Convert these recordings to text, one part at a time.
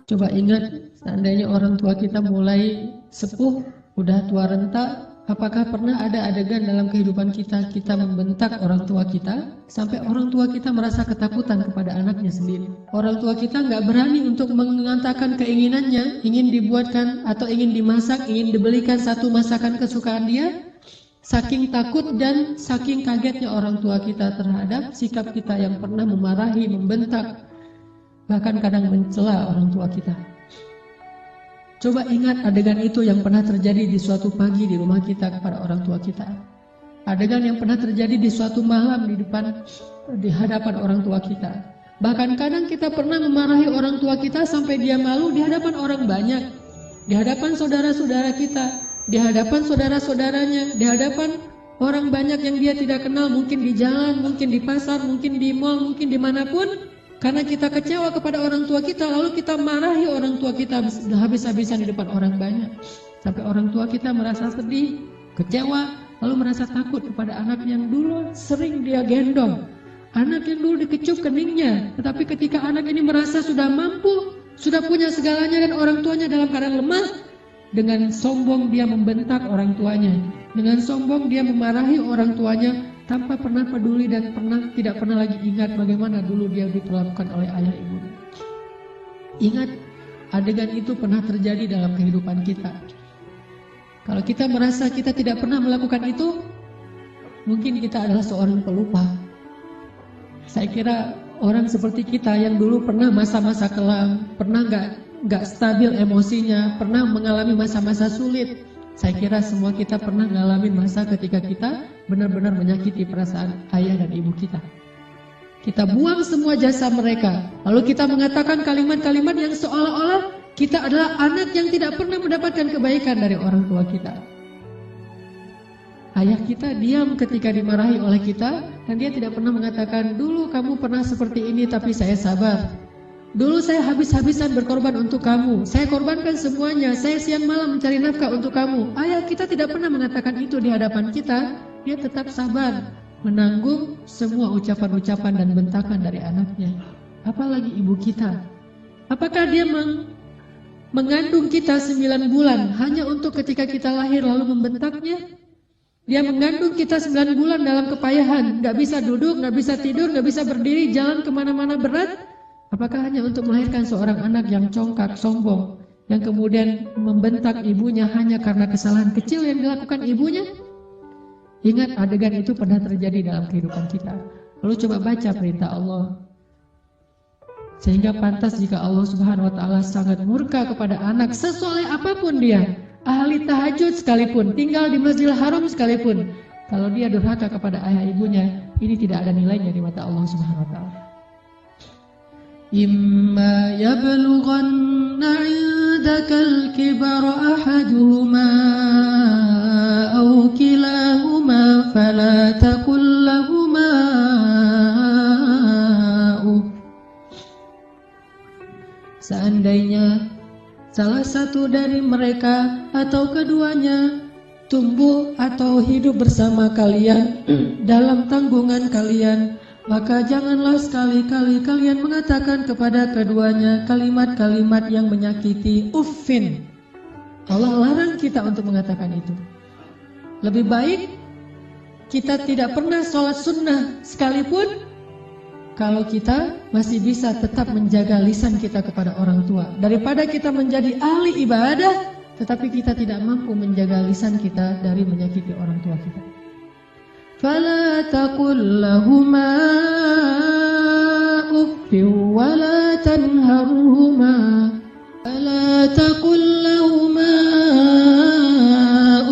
Coba ingat, seandainya orang tua kita mulai sepuh, udah tua renta, apakah pernah ada adegan dalam kehidupan kita, kita membentak orang tua kita, sampai orang tua kita merasa ketakutan kepada anaknya sendiri. Orang tua kita nggak berani untuk mengatakan keinginannya, ingin dibuatkan atau ingin dimasak, ingin dibelikan satu masakan kesukaan dia, saking takut dan saking kagetnya orang tua kita terhadap sikap kita yang pernah memarahi, membentak, bahkan kadang mencela orang tua kita. Coba ingat adegan itu yang pernah terjadi di suatu pagi di rumah kita kepada orang tua kita. Adegan yang pernah terjadi di suatu malam di hadapan orang tua kita. Bahkan kadang kita pernah memarahi orang tua kita sampai dia malu di hadapan orang banyak, di hadapan saudara-saudara kita, di hadapan saudara-saudaranya, di hadapan orang banyak yang dia tidak kenal, mungkin di jalan, mungkin di pasar, mungkin di mall, mungkin dimanapun. Karena kita kecewa kepada orang tua kita, lalu kita marahi orang tua kita habis-habisan di depan orang banyak. Sampai orang tua kita merasa sedih, kecewa, lalu merasa takut kepada anak yang dulu sering dia gendong. Anak yang dulu dikecup keningnya, tetapi ketika anak ini merasa sudah mampu, sudah punya segalanya dan orang tuanya dalam keadaan lemah, dengan sombong dia membentak orang tuanya. Dengan sombong dia memarahi orang tuanya, tanpa pernah peduli dan tidak pernah lagi ingat bagaimana dulu dia diperlakukan oleh ayah ibunya. Ingat, adegan itu pernah terjadi dalam kehidupan kita. Kalau kita merasa kita tidak pernah melakukan itu, mungkin kita adalah seorang pelupa. Saya kira orang seperti kita yang dulu pernah masa-masa kelam, pernah nggak stabil emosinya, pernah mengalami masa-masa sulit. Saya kira semua kita pernah ngalamin masa ketika kita benar-benar menyakiti perasaan ayah dan ibu kita. Kita buang semua jasa mereka, lalu kita mengatakan kalimat-kalimat yang seolah-olah kita adalah anak yang tidak pernah mendapatkan kebaikan dari orang tua kita. Ayah kita diam ketika dimarahi oleh kita, dan dia tidak pernah mengatakan, dulu kamu pernah seperti ini tapi saya sabar. Dulu saya habis-habisan berkorban untuk kamu, saya korbankan semuanya, saya siang malam mencari nafkah untuk kamu. Ayah kita tidak pernah mengatakan itu di hadapan kita. Dia tetap sabar menanggung semua ucapan-ucapan dan bentakan dari anaknya. Apalagi ibu kita. Apakah dia mengandung kita 9 bulan hanya untuk ketika kita lahir lalu membentaknya? Dia mengandung kita 9 bulan dalam kepayahan, gak bisa duduk, gak bisa tidur, gak bisa berdiri, jalan kemana-mana berat. Apakah hanya untuk melahirkan seorang anak yang congkak, sombong, yang kemudian membentak ibunya hanya karena kesalahan kecil yang dilakukan ibunya? Ingat, adegan itu pernah terjadi dalam kehidupan kita. Lalu coba baca perintah Allah. Sehingga pantas jika Allah Subhanahu wa Ta'ala sangat murka kepada anak sesoleh apapun dia, ahli tahajud sekalipun, tinggal di Masjidil Haram sekalipun, kalau dia durhaka kepada ayah ibunya, ini tidak ada nilainya di mata Allah Subhanahu wa Ta'ala. إما يبلغن عندك الكبر أحدهما أو كلاهما فلا تقل لهما Seandainya salah satu dari mereka atau keduanya tumbuh atau hidup bersama kalian dalam tanggungan kalian, maka janganlah sekali-kali kalian mengatakan kepada keduanya kalimat-kalimat yang menyakiti. Uffin. Allah larang kita untuk mengatakan itu. Lebih baik kita tidak pernah sholat sunnah sekalipun, kalau kita masih bisa tetap menjaga lisan kita kepada orang tua, daripada kita menjadi ahli ibadah tetapi kita tidak mampu menjaga lisan kita dari menyakiti orang tua kita. فلا تقل لهما أف ولا تنهرهما فلا تقل لهما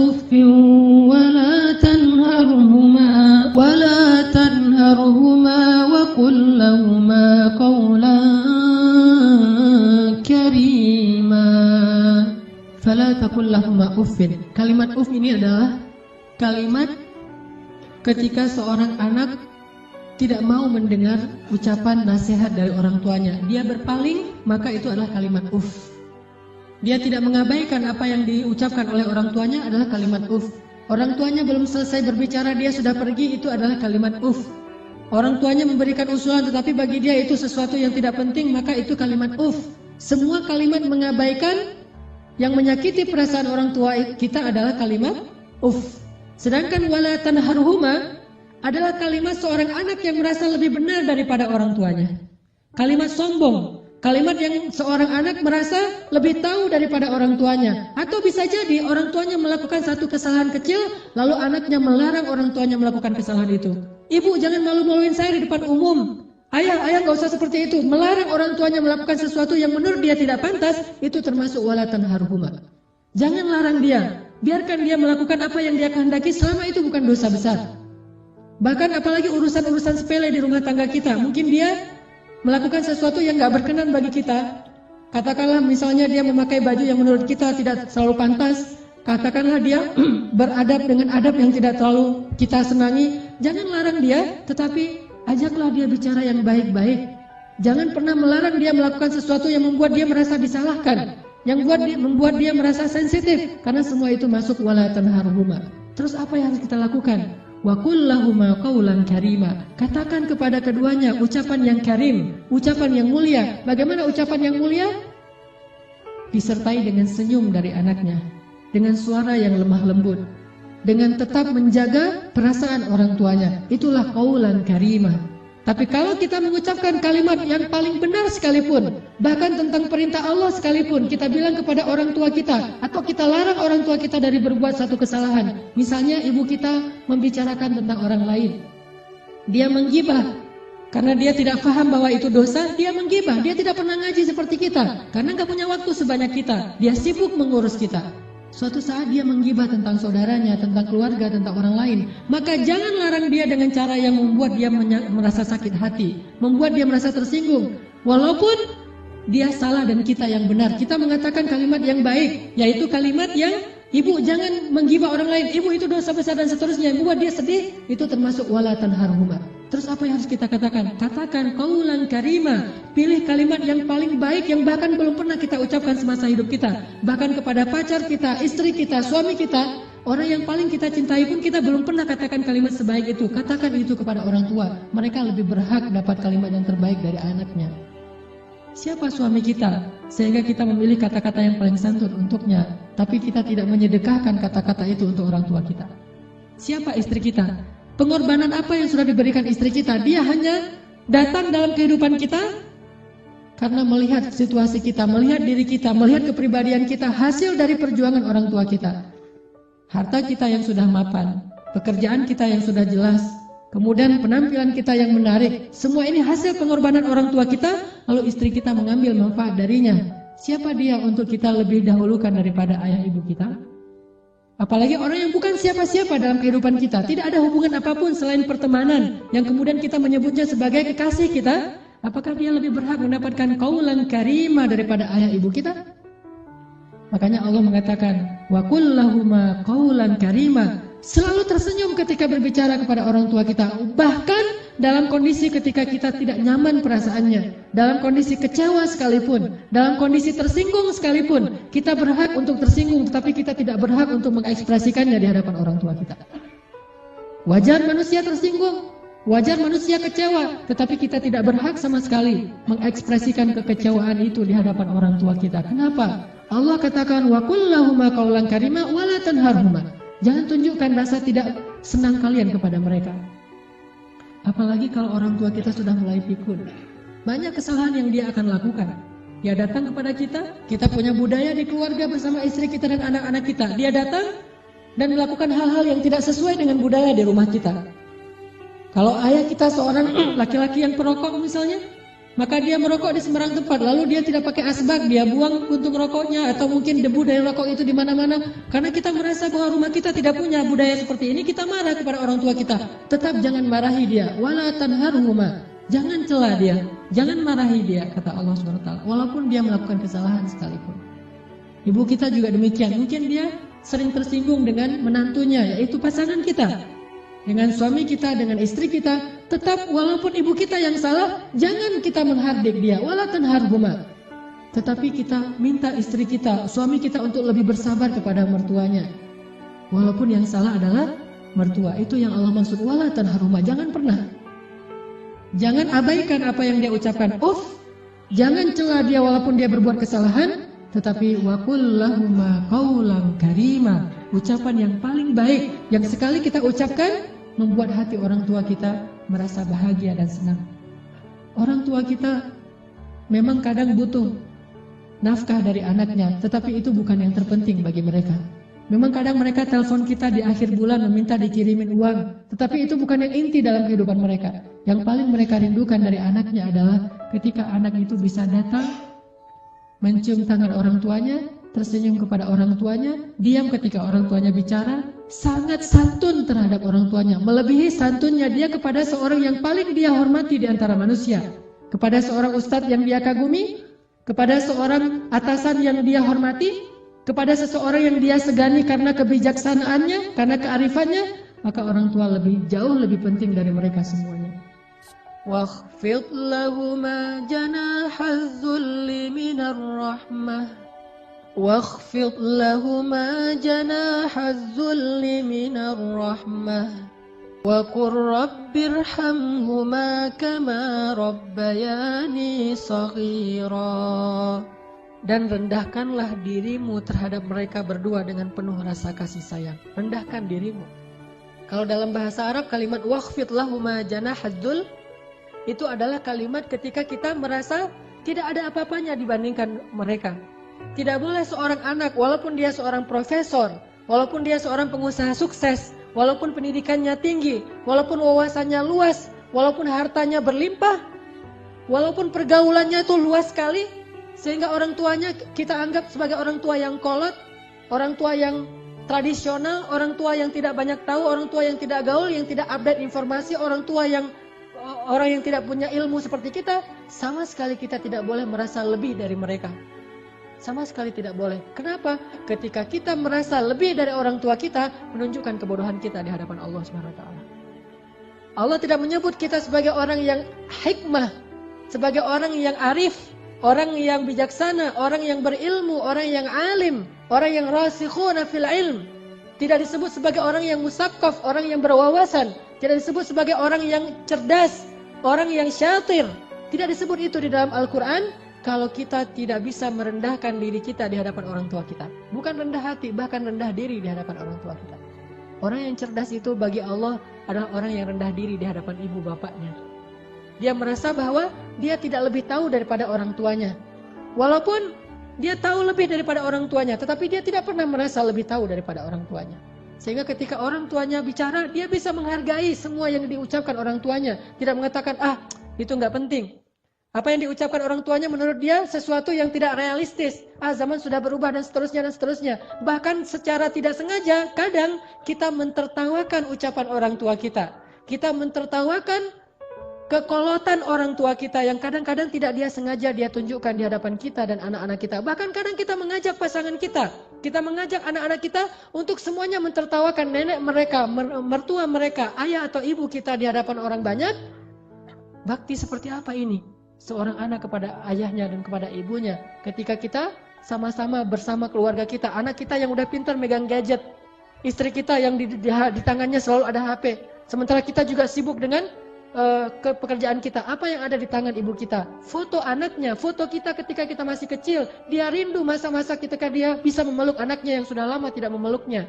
أف ولا تنهرهما وقل لهما قولا كريما. فلا تقل لهما أف. Kalimat uff ini adalah kalimat ketika seorang anak tidak mau mendengar ucapan nasihat dari orang tuanya, dia berpaling, maka itu adalah kalimat uff. Dia tidak mengabaikan apa yang diucapkan oleh orang tuanya adalah kalimat uff. Orang tuanya belum selesai berbicara, dia sudah pergi, itu adalah kalimat uff. Orang tuanya memberikan usulan tetapi bagi dia itu sesuatu yang tidak penting, maka itu kalimat uff. Semua kalimat mengabaikan yang menyakiti perasaan orang tua kita adalah kalimat uff. Sedangkan wala tanharhuma adalah kalimat seorang anak yang merasa lebih benar daripada orang tuanya. Kalimat sombong, kalimat yang seorang anak merasa lebih tahu daripada orang tuanya. Atau bisa jadi orang tuanya melakukan satu kesalahan kecil, lalu anaknya melarang orang tuanya melakukan kesalahan itu. Ibu, jangan malu-maluin saya di depan umum. Ayah gak usah seperti itu. Melarang orang tuanya melakukan sesuatu yang menurut dia tidak pantas, itu termasuk wala tanharhuma. Jangan larang dia. Biarkan dia melakukan apa yang dia kehendaki selama itu bukan dosa besar. Bahkan apalagi urusan-urusan sepele di rumah tangga kita. Mungkin dia melakukan sesuatu yang gak berkenan bagi kita. Katakanlah misalnya dia memakai baju yang menurut kita tidak selalu pantas. Katakanlah dia beradab dengan adab yang tidak terlalu kita senangi. Jangan larang dia, tetapi ajaklah dia bicara yang baik-baik. Jangan pernah melarang dia melakukan sesuatu yang membuat dia merasa disalahkan, yang membuat dia merasa sensitif, karena semua itu masuk wala tanharhuma. Terus apa yang harus kita lakukan? Wa qul lahuma qawlan karima. Katakan kepada keduanya ucapan yang karim, ucapan yang mulia. Bagaimana ucapan yang mulia? Disertai dengan senyum dari anaknya, dengan suara yang lemah lembut, dengan tetap menjaga perasaan orang tuanya. Itulah qawlan karimah. Tapi kalau kita mengucapkan kalimat yang paling benar sekalipun, bahkan tentang perintah Allah sekalipun, kita bilang kepada orang tua kita, atau kita larang orang tua kita dari berbuat satu kesalahan. Misalnya ibu kita membicarakan tentang orang lain, dia menggibah, karena dia tidak paham bahwa itu dosa, dia menggibah. Dia tidak pernah ngaji seperti kita, karena gak punya waktu sebanyak kita, dia sibuk mengurus kita. Suatu saat dia menggibah tentang saudaranya, tentang keluarga, tentang orang lain. Maka jangan larang dia dengan cara yang membuat dia merasa sakit hati, membuat dia merasa tersinggung. Walaupun dia salah dan kita yang benar. Kita mengatakan kalimat yang baik, yaitu kalimat yang ibu jangan menggibah orang lain, ibu itu dosa besar dan seterusnya, yang membuat dia sedih. Itu termasuk wala tanharhuma. Terus apa yang harus kita katakan? Katakan qaulan karima. Pilih kalimat yang paling baik yang bahkan belum pernah kita ucapkan semasa hidup kita. Bahkan kepada pacar kita, istri kita, suami kita, orang yang paling kita cintai pun kita belum pernah katakan kalimat sebaik itu. Katakan itu kepada orang tua. Mereka lebih berhak dapat kalimat yang terbaik dari anaknya. Siapa suami kita sehingga kita memilih kata-kata yang paling santun untuknya, tapi kita tidak menyedekahkan kata-kata itu untuk orang tua kita? Siapa istri kita? Pengorbanan apa yang sudah diberikan istri kita? Dia hanya datang dalam kehidupan kita karena melihat situasi kita, melihat diri kita, melihat kepribadian kita, hasil dari perjuangan orang tua kita. Harta kita yang sudah mapan, pekerjaan kita yang sudah jelas, kemudian penampilan kita yang menarik, semua ini hasil pengorbanan orang tua kita, lalu istri kita mengambil manfaat darinya. Siapa dia untuk kita lebih dahulukan daripada ayah ibu kita? Apalagi orang yang bukan siapa-siapa dalam kehidupan kita, tidak ada hubungan apapun selain pertemanan, yang kemudian kita menyebutnya sebagai kekasih kita. Apakah dia lebih berhak mendapatkan qaulan karima daripada ayah ibu kita? Makanya Allah mengatakan wa qul lahuma qaulan karima. Selalu tersenyum ketika berbicara kepada orang tua kita, bahkan dalam kondisi ketika kita tidak nyaman perasaannya, dalam kondisi kecewa sekalipun, dalam kondisi tersinggung sekalipun, kita berhak untuk tersinggung, tetapi kita tidak berhak untuk mengekspresikannya di hadapan orang tua kita. Wajar manusia tersinggung, wajar manusia kecewa, tetapi kita tidak berhak sama sekali mengekspresikan kekecewaan itu di hadapan orang tua kita. Kenapa? Allah katakan wa qul lahuma qaulan karima wa la tanharhuma. Jangan tunjukkan rasa tidak senang kalian kepada mereka. Apalagi kalau orang tua kita sudah mulai pikun. Banyak kesalahan yang dia akan lakukan. Dia datang kepada kita punya budaya di keluarga bersama istri kita dan anak-anak kita. Dia datang dan melakukan hal-hal yang tidak sesuai dengan budaya di rumah kita. Kalau ayah kita seorang laki-laki yang perokok misalnya, maka dia merokok di sembarang tempat, lalu dia tidak pakai asbak, dia buang puntung rokoknya, atau mungkin debu dari rokok itu di mana-mana. Karena kita merasa bahwa rumah kita tidak punya budaya seperti ini, kita marah kepada orang tua kita. Tetap jangan marahi dia, wala tanharhuma. Jangan cela dia, jangan marahi dia, kata Allah SWT. Walaupun dia melakukan kesalahan sekalipun. Ibu kita juga demikian. Mungkin dia sering tersinggung dengan menantunya, yaitu pasangan kita, dengan suami kita, dengan istri kita. Tetap walaupun ibu kita yang salah, jangan kita menghardik dia, wala tanharhuma. Tetapi kita minta istri kita, suami kita untuk lebih bersabar kepada mertuanya. Walaupun yang salah adalah mertua. Itu yang Allah maksud wala tanharhuma. Jangan pernah, jangan abaikan apa yang dia ucapkan. Jangan cela dia walaupun dia berbuat kesalahan, tetapi wa qul lahuma qaulan karima, ucapan yang paling baik yang sekali kita ucapkan membuat hati orang tua kita merasa bahagia dan senang. Orang tua kita memang kadang butuh nafkah dari anaknya, tetapi itu bukan yang terpenting bagi mereka. Memang kadang mereka telepon kita di akhir bulan meminta dikirimin uang, tetapi itu bukan yang inti dalam kehidupan mereka. Yang paling mereka rindukan dari anaknya adalah ketika anak itu bisa datang, mencium tangan orang tuanya, tersenyum kepada orang tuanya, diam ketika orang tuanya bicara, sangat santun terhadap orang tuanya, melebihi santunnya dia kepada seorang yang paling dia hormati di antara manusia, kepada seorang ustadz yang dia kagumi, kepada seorang atasan yang dia hormati, kepada seseorang yang dia segani karena kebijaksanaannya, karena kearifannya, maka orang tua jauh lebih penting dari mereka semuanya. Wakhfid lahuma janahaz zulli minar rahmah. Wakhfid lahuma janahaz zulli minar rahmah. Wa qur rabbirhamhuma kama rabbayani shaghira. Dan rendahkanlah dirimu terhadap mereka berdua dengan penuh rasa kasih sayang. Rendahkan dirimu. Kalau dalam bahasa Arab kalimat wakhfid lahuma janahaz dzul itu adalah kalimat ketika kita merasa tidak ada apa-apanya dibandingkan mereka. Tidak boleh seorang anak walaupun dia seorang profesor, walaupun dia seorang pengusaha sukses, walaupun pendidikannya tinggi, walaupun wawasannya luas, walaupun hartanya berlimpah, walaupun pergaulannya itu luas sekali, sehingga orang tuanya kita anggap sebagai orang tua yang kolot, orang tua yang tradisional, orang tua yang tidak banyak tahu, orang tua yang tidak gaul, yang tidak update informasi, orang yang tidak punya ilmu seperti kita, sama sekali kita tidak boleh merasa lebih dari mereka. Sama sekali tidak boleh. Kenapa? Ketika kita merasa lebih dari orang tua kita, menunjukkan kebodohan kita di hadapan Allah SWT. Allah tidak menyebut kita sebagai orang yang hikmah, sebagai orang yang arif, orang yang bijaksana, orang yang berilmu, orang yang alim, orang yang rasikhuna fil ilm. Tidak disebut sebagai orang yang musaqqaf, orang yang berwawasan. Tidak disebut sebagai orang yang cerdas, orang yang syatir. Tidak disebut itu di dalam Al-Quran kalau kita tidak bisa merendahkan diri kita di hadapan orang tua kita. Bukan rendah hati, bahkan rendah diri di hadapan orang tua kita. Orang yang cerdas itu bagi Allah adalah orang yang rendah diri di hadapan ibu bapaknya. Dia merasa bahwa dia tidak lebih tahu daripada orang tuanya. Walaupun dia tahu lebih daripada orang tuanya, tetapi dia tidak pernah merasa lebih tahu daripada orang tuanya. Sehingga ketika orang tuanya bicara, dia bisa menghargai semua yang diucapkan orang tuanya. Tidak mengatakan, itu nggak penting. Apa yang diucapkan orang tuanya menurut dia sesuatu yang tidak realistis. Zaman sudah berubah dan seterusnya dan seterusnya. Bahkan secara tidak sengaja, kadang kita mentertawakan ucapan orang tua kita. Kita mentertawakan kekolotan orang tua kita yang kadang-kadang tidak dia sengaja dia tunjukkan di hadapan kita dan anak-anak kita. Bahkan kadang kita mengajak pasangan kita. Kita mengajak anak-anak kita untuk semuanya mentertawakan nenek mereka, mertua mereka, ayah atau ibu kita di hadapan orang banyak. Bakti seperti apa ini? Seorang anak kepada ayahnya dan kepada ibunya. Ketika kita sama-sama bersama keluarga kita, anak kita yang udah pintar megang gadget, istri kita yang di tangannya selalu ada HP, sementara kita juga sibuk dengan pekerjaan kita. Apa yang ada di tangan ibu kita? Foto anaknya, foto kita ketika kita masih kecil. Dia rindu masa-masa ketika dia bisa memeluk anaknya yang sudah lama tidak memeluknya.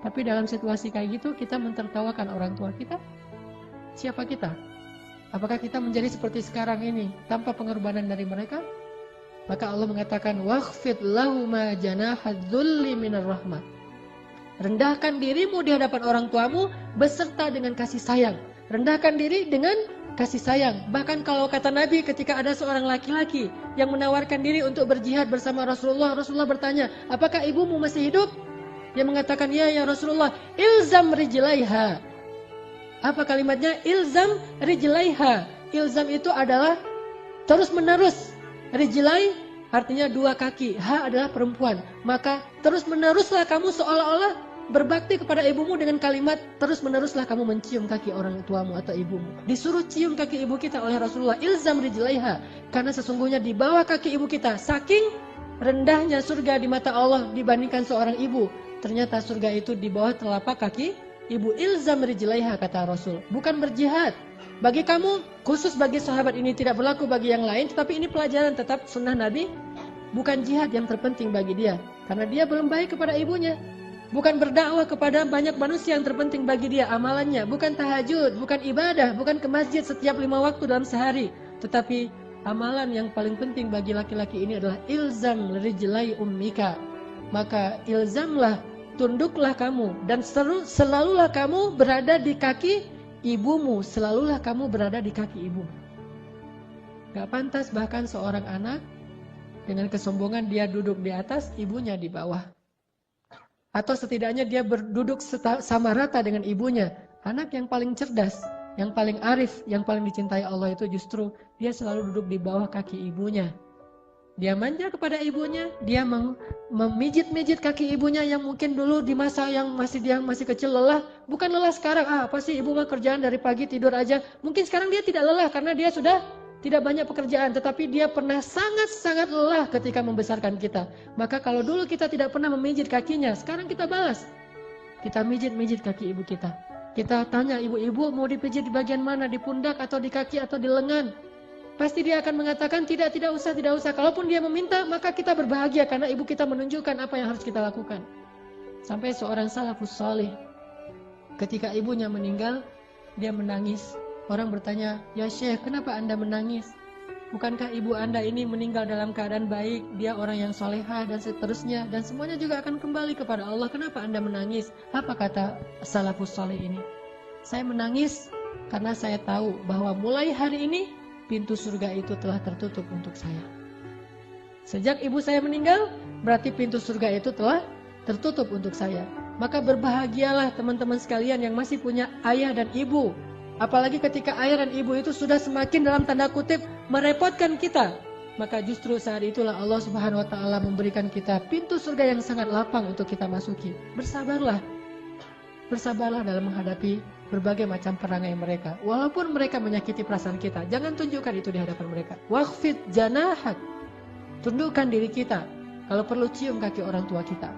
Tapi dalam situasi kayak gitu kita mentertawakan orang tua kita. Siapa kita? Apakah kita menjadi seperti sekarang ini tanpa pengorbanan dari mereka? Maka Allah mengatakan wakhfid lahuma janahaz dzulli minar rahmah. Rendahkan dirimu di hadapan orang tuamu beserta dengan kasih sayang. Rendahkan diri dengan kasih sayang. Bahkan kalau kata Nabi ketika ada seorang laki-laki yang menawarkan diri untuk berjihad bersama Rasulullah, Rasulullah bertanya, apakah ibumu masih hidup? Dia mengatakan, ya Rasulullah, ilzam rijlaiha. Apa kalimatnya? Ilzam rijlaiha. Ilzam itu adalah terus menerus. Rijlai artinya dua kaki. Ha adalah perempuan. Maka terus meneruslah kamu seolah-olah berbakti kepada ibumu dengan kalimat terus meneruslah kamu mencium kaki orang tuamu atau ibumu. Disuruh cium kaki ibu kita oleh Rasulullah, ilzam rijlaiha, karena sesungguhnya di bawah kaki ibu kita saking rendahnya surga di mata Allah dibandingkan seorang ibu. Ternyata surga itu di bawah telapak kaki Ibu ilzam rijlaiha, kata Rasul, bukan berjihad. Bagi kamu, khusus bagi sahabat ini tidak berlaku bagi yang lain, tetapi ini pelajaran tetap sunnah Nabi. Bukan jihad yang terpenting bagi dia, karena dia belum baik kepada ibunya. Bukan berdakwah kepada banyak manusia yang terpenting bagi dia amalannya. Bukan tahajud, bukan ibadah, bukan ke masjid setiap 5 waktu dalam sehari. Tetapi amalan yang paling penting bagi laki-laki ini adalah ilzam rijlai ummika. Maka ilzamlah, tunduklah kamu, dan selalulah kamu berada di kaki ibumu. Selalulah kamu berada di kaki ibu. Gak pantas bahkan seorang anak dengan kesombongan dia duduk di atas, ibunya di bawah. Atau setidaknya dia berduduk sama rata dengan ibunya. Anak yang paling cerdas, yang paling arif, yang paling dicintai Allah itu justru dia selalu duduk di bawah kaki ibunya. Dia manja kepada ibunya, dia memijit-mijit kaki ibunya yang mungkin dulu di masa yang dia masih kecil lelah. Bukan lelah sekarang, apa sih ibu mah kerjaan dari pagi tidur aja. Mungkin sekarang dia tidak lelah karena dia sudah tidak banyak pekerjaan. Tetapi dia pernah sangat-sangat lelah ketika membesarkan kita. Maka kalau dulu kita tidak pernah memijit kakinya, sekarang kita balas. Kita mijit-mijit kaki ibu kita. Kita tanya ibu-ibu mau dipijit di bagian mana, di pundak atau di kaki atau di lengan. Pasti dia akan mengatakan tidak usah. Kalaupun dia meminta, maka kita berbahagia karena ibu kita menunjukkan apa yang harus kita lakukan. Sampai seorang salafus salih, ketika ibunya meninggal, dia menangis. Orang bertanya, ya Syekh, kenapa Anda menangis? Bukankah ibu Anda ini meninggal dalam keadaan baik, dia orang yang solehah dan seterusnya, dan semuanya juga akan kembali kepada Allah. Kenapa Anda menangis? Apa kata salafus salih ini? Saya menangis karena saya tahu bahwa mulai hari ini pintu surga itu telah tertutup untuk saya. Sejak ibu saya meninggal, berarti pintu surga itu telah tertutup untuk saya. Maka berbahagialah teman-teman sekalian yang masih punya ayah dan ibu. Apalagi ketika ayah dan ibu itu sudah semakin dalam tanda kutip merepotkan kita. Maka justru saat itulah Allah Subhanahu wa ta'ala memberikan kita pintu surga yang sangat lapang untuk kita masuki. Bersabarlah. Bersabarlah dalam menghadapi berbagai macam perangai mereka. Walaupun mereka menyakiti perasaan kita, jangan tunjukkan itu di hadapan mereka. Waqfid janahak. Tundukkan diri kita. Kalau perlu cium kaki orang tua kita.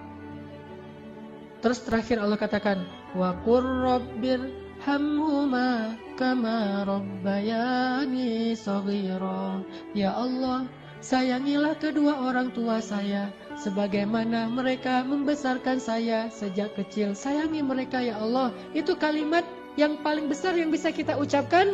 Terus terakhir Allah katakan, wa qur rabbir hamhuma kama rabbayani shaghira. Ya Allah, sayangilah kedua orang tua saya sebagaimana mereka membesarkan saya sejak kecil. Sayangi mereka ya Allah. Itu kalimat yang paling besar yang bisa kita ucapkan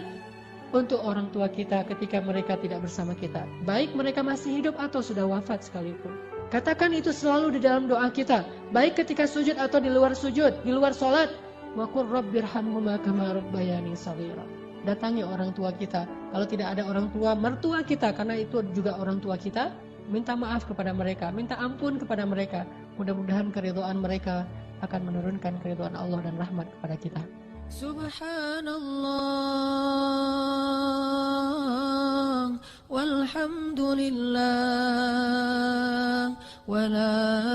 untuk orang tua kita ketika mereka tidak bersama kita. Baik mereka masih hidup atau sudah wafat sekalipun. Katakan itu selalu di dalam doa kita. Baik ketika sujud atau di luar sujud, di luar sholat. Wa qur rabbirhamhuma kama rabbayani shaghira. Datangi orang tua kita. Kalau tidak ada orang tua, mertua kita, karena itu juga orang tua kita, minta maaf kepada mereka, minta ampun kepada mereka. Mudah-mudahan keridhaan mereka akan menurunkan keridhaan Allah dan rahmat kepada kita. Subhanallah walhamdulillah wa la